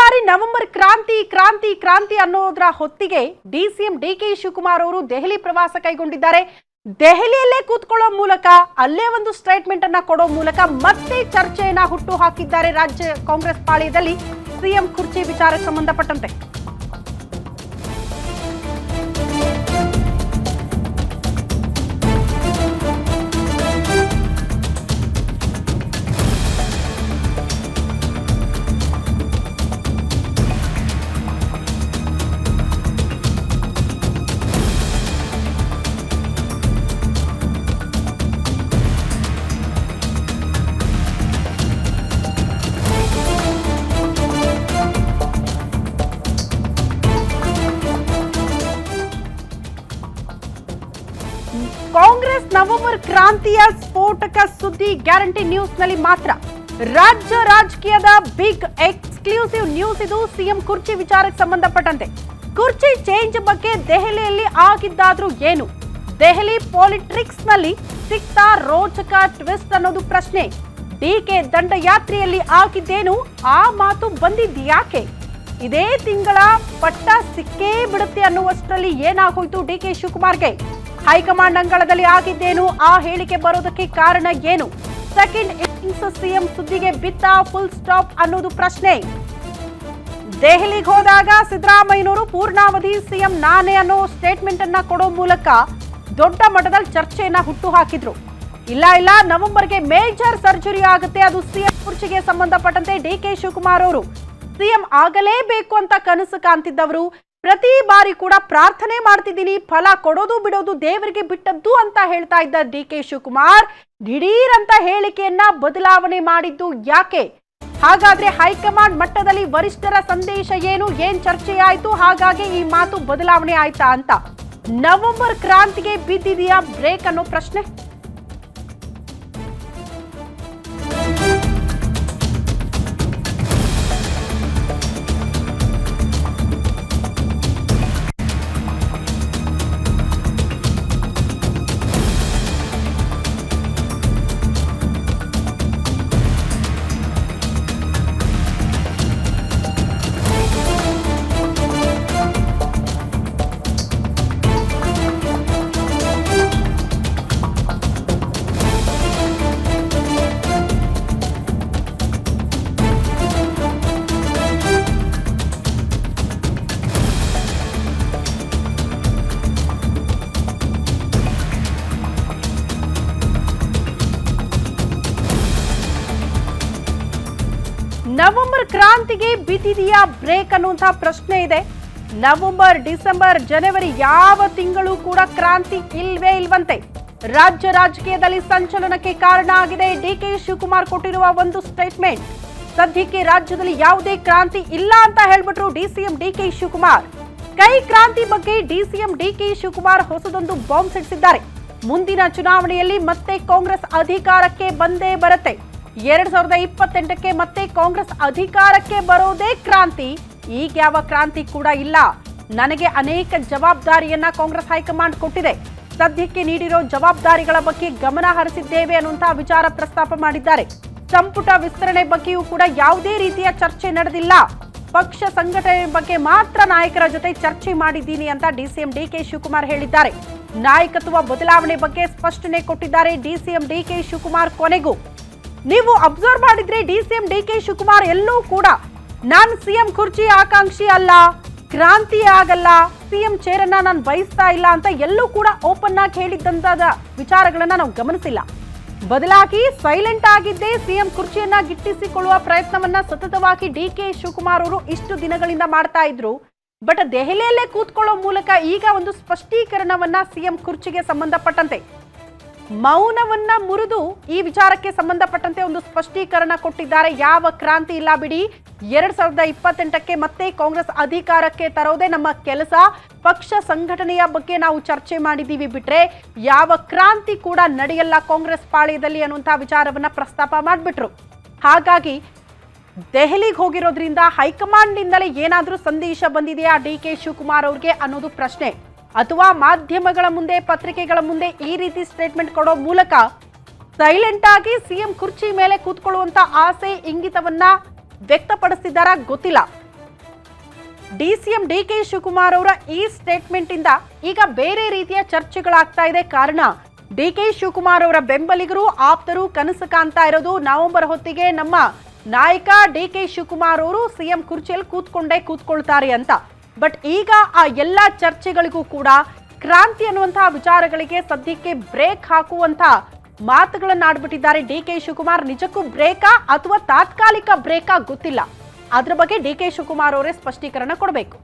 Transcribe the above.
ಬಾರಿ ನವೆಂಬರ್ ಕ್ರಾಂತಿ ಕ್ರಾಂತಿ ಕ್ರಾಂತಿ ಅನ್ನೋದರ ಹೊತ್ತಿಗೆ ಡಿಸಿಎಂ ಡಿಕೆ ಶಿವಕುಮಾರ್ ಅವರು ದೆಹಲಿ ಪ್ರವಾಸ ಕೈಗೊಂಡಿದ್ದಾರೆ. ದೆಹಲಿಯಲ್ಲೇ ಕೂತ್ಕೊಳ್ಳೋ ಮೂಲಕ ಅಲ್ಲೇ ಒಂದು ಸ್ಟೇಟ್ಮೆಂಟ್ ಅನ್ನ ಕೊಡೋ ಮೂಲಕ ಮತ್ತೆ ಚರ್ಚೆಯನ್ನ ಹುಟ್ಟು ಹಾಕಿದ್ದಾರೆ ರಾಜ್ಯ ಕಾಂಗ್ರೆಸ್ ಪಾಳ್ಯದಲ್ಲಿ ಸಿಎಂ ಕುರ್ಚಿ ವಿಚಾರಕ್ಕೆ ಸಂಬಂಧಪಟ್ಟಂತೆ. ಕಾಂಗ್ರೆಸ್ ನವೆಂಬರ್ ಕ್ರಾಂತಿಯ ಸ್ಫೋಟಕ ಸುದ್ದಿ ಗ್ಯಾರಂಟಿ ನ್ಯೂಸ್ ನಲ್ಲಿ ಮಾತ್ರ. ರಾಜ್ಯ ರಾಜಕೀಯದ ಬಿಗ್ ಎಕ್ಸ್ಕ್ಲೂಸಿವ್ ನ್ಯೂಸ್ ಇದು. ಸಿಎಂ ಕುರ್ಚಿ ವಿಚಾರಕ್ಕೆ ಸಂಬಂಧಪಟ್ಟಂತೆ ಕುರ್ಚಿ ಚೇಂಜ್ ಬಗ್ಗೆ ದೆಹಲಿಯಲ್ಲಿ ಆಗಿದ್ದಾದ್ರೂ ಏನು? ದೆಹಲಿ ಪಾಲಿಟಿಕ್ಸ್ ನಲ್ಲಿ ಸಿಕ್ತಾ ರೋಚಕ ಟ್ವಿಸ್ಟ್ ಅನ್ನೋದು ಪ್ರಶ್ನೆ. ಡಿಕೆ ದಂಡಯಾತ್ರೆಯಲ್ಲಿ ಆಗಿದ್ದೇನು? ಆ ಮಾತು ಬಂದಿದ್ಯಾಕೆ? ಇದೇ ತಿಂಗಳ ಪಟ್ಟ ಸಿಕ್ಕೇ ಬಿಡುತ್ತೆ ಅನ್ನುವಷ್ಟರಲ್ಲಿ ಏನಾಗೋಯ್ತು ಡಿಕೆ ಶಿವಕುಮಾರ್ಗೆ? ಹೈಕಮಾಂಡ್ ಅಂಗಳದಲ್ಲಿ ಆಗಿದ್ದೇನು? ಆ ಹೇಳಿಕೆ ಬರೋದಕ್ಕೆ ಕಾರಣ ಏನು? ಸೆಕೆಂಡ್ ಇನ್ನಿಂಗ್ಸ್ ಸಿಎಂ ಸುದ್ದಿಗೆ ಬಿತ್ತ ಫುಲ್ ಸ್ಟಾಪ್ ಅನ್ನೋದು ಪ್ರಶ್ನೆ. ದೆಹಲಿಗೆ ಹೋದಾಗ ಸಿದ್ದರಾಮಯ್ಯನವರು ಪೂರ್ಣಾವಧಿ ಸಿಎಂ ನಾನೇ ಅನ್ನೋ ಸ್ಟೇಟ್ಮೆಂಟ್ ಅನ್ನ ಕೊಡೋ ಮೂಲಕ ದೊಡ್ಡ ಮಟ್ಟದಲ್ಲಿ ಚರ್ಚೆಯನ್ನ ಹುಟ್ಟು ಹಾಕಿದ್ರು. ಇಲ್ಲ ನವೆಂಬರ್ಗೆ ಮೇಜರ್ ಸರ್ಜರಿ ಆಗುತ್ತೆ, ಅದು ಸಿಎಂ ಕುರ್ಚಿಗೆ ಸಂಬಂಧಪಟ್ಟಂತೆ ಡಿಕೆ ಶಿವಕುಮಾರ್ ಅವರು ಸಿಎಂ ಆಗಲೇಬೇಕು ಅಂತ ಕನಸು ಕಾಣ್ತಿದ್ದವರು. ಪ್ರತಿ ಬಾರಿ ಕೂಡ ಪ್ರಾರ್ಥನೆ ಮಾಡ್ತಿದ್ದೀನಿ, ಫಲ ಕೊಡೋದು ಬಿಡೋದು ದೇವರಿಗೆ ಬಿಟ್ಟದ್ದು ಅಂತ ಹೇಳ್ತಾ ಇದ್ದ ಡಿಕೆ ಶಿವಕುಮಾರ್ ದಿಢೀರ್ ಅಂತ ಹೇಳಿಕೆಯನ್ನ ಬದಲಾವಣೆ ಮಾಡಿದ್ದು ಯಾಕೆ? ಹಾಗಾದ್ರೆ ಹೈಕಮಾಂಡ್ ಮಟ್ಟದಲ್ಲಿ ವರಿಷ್ಠರ ಸಂದೇಶ ಏನು? ಏನ್ ಚರ್ಚೆ ಆಯ್ತು? ಹಾಗಾಗಿ ಈ ಮಾತು ಬದಲಾವಣೆ ಆಯ್ತಾ ಅಂತ. ನವೆಂಬರ್ ಕ್ರಾಂತಿಗೆ ಬಿದ್ದಿದೆಯಾ ಬ್ರೇಕ್ ಅನ್ನೋ ಪ್ರಶ್ನೆ. ನವೆಂಬರ್ ಕ್ರಾಂತಿಗೆ ಬಿದ್ದಿದೆಯಾ ಬ್ರೇಕ್ ಅನ್ನುವಂತಹ ಪ್ರಶ್ನೆ ಇದೆ. ನವೆಂಬರ್, ಡಿಸೆಂಬರ್, ಜನವರಿ ಯಾವ ತಿಂಗಳು ಕೂಡ ಕ್ರಾಂತಿ ಇಲ್ವಂತೆ. ರಾಜ್ಯ ರಾಜಕೀಯದಲ್ಲಿ ಸಂಚಲನಕ್ಕೆ ಕಾರಣ ಆಗಿದೆ ಡಿಕೆ ಶಿವಕುಮಾರ್ ಕೊಟ್ಟಿರುವ ಒಂದು ಸ್ಟೇಟ್ಮೆಂಟ್. ಸದ್ಯಕ್ಕೆ ರಾಜ್ಯದಲ್ಲಿ ಯಾವುದೇ ಕ್ರಾಂತಿ ಇಲ್ಲ ಅಂತ ಹೇಳ್ಬಿಟ್ರು ಡಿಸಿಎಂ ಡಿಕೆ ಶಿವಕುಮಾರ್. ಕೈ ಕ್ರಾಂತಿ ಬಗ್ಗೆ ಡಿಸಿಎಂ ಡಿಕೆ ಶಿವಕುಮಾರ್ ಹೊಸದೊಂದು ಬಾಂಬ್ ಸಿಡಿಸಿದ್ದಾರೆ. ಮುಂದಿನ ಚುನಾವಣೆಯಲ್ಲಿ ಮತ್ತೆ ಕಾಂಗ್ರೆಸ್ ಅಧಿಕಾರಕ್ಕೆ ಬಂದೇ ಬರುತ್ತೆ. 2028ಕ್ಕೆ ಮತ್ತೆ ಕಾಂಗ್ರೆಸ್ ಅಧಿಕಾರಕ್ಕೆ ಬರೋದೇ ಕ್ರಾಂತಿ. ಈಗ ಯಾವ ಕ್ರಾಂತಿ ಕೂಡ ಇಲ್ಲ. ನನಗೆ ಅನೇಕ ಜವಾಬ್ದಾರಿಯನ್ನ ಕಾಂಗ್ರೆಸ್ ಹೈಕಮಾಂಡ್ ಕೊಟ್ಟಿದೆ. ಸದ್ಯಕ್ಕೆ ನೀಡಿರೋ ಜವಾಬ್ದಾರಿಗಳ ಬಗ್ಗೆ ಗಮನ ಹರಿಸಿದ್ದೇವೆ ಅನ್ನುವಂತಹ ವಿಚಾರ ಪ್ರಸ್ತಾಪ ಮಾಡಿದ್ದಾರೆ. ಸಂಪುಟ ವಿಸ್ತರಣೆ ಬಗ್ಗೆಯೂ ಕೂಡ ಯಾವುದೇ ರೀತಿಯ ಚರ್ಚೆ ನಡೆದಿಲ್ಲ. ಪಕ್ಷ ಸಂಘಟನೆ ಬಗ್ಗೆ ಮಾತ್ರ ನಾಯಕರ ಜೊತೆ ಚರ್ಚೆ ಮಾಡಿದ್ದೀನಿ ಅಂತ ಡಿಸಿಎಂ ಡಿಕೆ ಶಿವಕುಮಾರ್ ಹೇಳಿದ್ದಾರೆ. ನಾಯಕತ್ವ ಬದಲಾವಣೆ ಬಗ್ಗೆ ಸ್ಪಷ್ಟನೆ ಕೊಟ್ಟಿದ್ದಾರೆ ಡಿಸಿಎಂ ಡಿಕೆ ಶಿವಕುಮಾರ್. ಕೊನೆಗೂ ನೀವು ಅಬ್ಸರ್ವ್ ಮಾಡಿದ್ರೆ ಡಿಸಿಎಂ ಡಿಕೆ ಶಿವಕುಮಾರ್ ಎಲ್ಲೂ ಕೂಡ ನಾನು ಸಿಎಂ ಕುರ್ಚಿ ಆಕಾಂಕ್ಷಿ ಅಲ್ಲ, ಕ್ರಾಂತಿ ಆಗಲ್ಲ, ಸಿಎಂ ಚೇರನ್ನ ನಾನು ಬಯಸ್ತಾ ಇಲ್ಲ ಅಂತ ಎಲ್ಲೂ ಕೂಡ ಓಪನ್ ಆಗಿ ಹೇಳಿದ್ದಂತಾದ ವಿಚಾರಗಳನ್ನ ನಾವು ಗಮನಿಸಿಲ್ಲ. ಬದಲಾಗಿ ಸೈಲೆಂಟ್ ಆಗಿದ್ದೇ ಸಿಎಂ ಕುರ್ಚಿಯನ್ನ ಗಿಟ್ಟಿಸಿಕೊಳ್ಳುವ ಪ್ರಯತ್ನವನ್ನ ಸತತವಾಗಿ ಡಿಕೆ ಶಿವಕುಮಾರ್ ಅವರು ಇಷ್ಟು ದಿನಗಳಿಂದ ಮಾಡ್ತಾ ಇದ್ರು. ಬಟ್ ದೆಹಲಿಯಲ್ಲೇ ಕೂತ್ಕೊಳ್ಳೋ ಮೂಲಕ ಈಗ ಒಂದು ಸ್ಪಷ್ಟೀಕರಣವನ್ನ ಸಿಎಂ ಕುರ್ಚಿಗೆ ಸಂಬಂಧಪಟ್ಟಂತೆ ಮೌನವನ್ನ ಮುರಿದು ಈ ವಿಚಾರಕ್ಕೆ ಸಂಬಂಧಪಟ್ಟಂತೆ ಒಂದು ಸ್ಪಷ್ಟೀಕರಣ ಕೊಟ್ಟಿದ್ದಾರೆ. ಯಾವ ಕ್ರಾಂತಿ ಇಲ್ಲ ಬಿಡಿ, 2028ಕ್ಕೆ ಮತ್ತೆ ಕಾಂಗ್ರೆಸ್ ಅಧಿಕಾರಕ್ಕೆ ತರೋದೇ ನಮ್ಮ ಕೆಲಸ. ಪಕ್ಷ ಸಂಘಟನೆಯ ಬಗ್ಗೆ ನಾವು ಚರ್ಚೆ ಮಾಡಿದ್ದೀವಿ ಬಿಟ್ರೆ ಯಾವ ಕ್ರಾಂತಿ ಕೂಡ ನಡೆಯಲ್ಲ ಕಾಂಗ್ರೆಸ್ ಪಾಳ್ಯದಲ್ಲಿ ಅನ್ನುವಂತಹ ವಿಚಾರವನ್ನ ಪ್ರಸ್ತಾಪ ಮಾಡಿಬಿಟ್ರು. ಹಾಗಾಗಿ ದೆಹಲಿಗೆ ಹೋಗಿರೋದ್ರಿಂದ ಹೈಕಮಾಂಡ್ನಿಂದಲೇ ಏನಾದರೂ ಸಂದೇಶ ಬಂದಿದೆಯಾ ಡಿಕೆ ಶಿವಕುಮಾರ್ ಅವ್ರಿಗೆ ಅನ್ನೋದು ಪ್ರಶ್ನೆ. ಅಥವಾ ಮಾಧ್ಯಮಗಳ ಮುಂದೆ, ಪತ್ರಿಕೆಗಳ ಮುಂದೆ ಈ ರೀತಿ ಸ್ಟೇಟ್ಮೆಂಟ್ ಕೊಡೋ ಮೂಲಕ ಸೈಲೆಂಟ್ ಆಗಿ ಸಿಎಂ ಕುರ್ಚಿ ಮೇಲೆ ಕೂತ್ಕೊಳ್ಳುವಂತ ಆಸೆ, ಇಂಗಿತವನ್ನ ವ್ಯಕ್ತಪಡಿಸಿದಾರ ಗೊತ್ತಿಲ್ಲ. ಡಿಸಿಎಂ ಡಿಕೆ ಶಿವಕುಮಾರ್ ಅವರ ಈ ಸ್ಟೇಟ್ಮೆಂಟ್ ಇಂದ ಈಗ ಬೇರೆ ರೀತಿಯ ಚರ್ಚೆಗಳಾಗ್ತಾ ಇದೆ. ಕಾರಣ ಡಿಕೆ ಶಿವಕುಮಾರ್ ಅವರ ಬೆಂಬಲಿಗರು ಆಪ್ತರು ಕನಸು ಕಾಣ್ತಾ ಇರೋದು ನವೆಂಬರ್ ಹೊತ್ತಿಗೆ ನಮ್ಮ ನಾಯಕ ಡಿಕೆ ಶಿವಕುಮಾರ್ ಅವರು ಸಿಎಂ ಕುರ್ಚಿಯಲ್ಲಿ ಕೂತ್ಕೊಳ್ತಾರೆ ಅಂತ. ಬಟ್ ಈಗ ಆ ಎಲ್ಲಾ ಚರ್ಚೆಗಳಿಗೂ ಕೂಡ ಕ್ರಾಂತಿ ಅನ್ನುವಂತಹ ವಿಚಾರಗಳಿಗೆ ಸದ್ಯಕ್ಕೆ ಬ್ರೇಕ್ ಹಾಕುವಂತ ಮಾತುಗಳನ್ನಾಡ್ಬಿಟ್ಟಿದ್ದಾರೆ ಡಿಕೆ ಶಿವಕುಮಾರ್. ನಿಜಕ್ಕೂ ಬ್ರೇಕಾ ಅಥವಾ ತಾತ್ಕಾಲಿಕ ಬ್ರೇಕಾ ಗೊತ್ತಿಲ್ಲ. ಅದ್ರ ಬಗ್ಗೆ ಡಿಕೆ ಶಿವಕುಮಾರ್ ಅವರೇ ಸ್ಪಷ್ಟೀಕರಣ ಕೊಡಬೇಕು.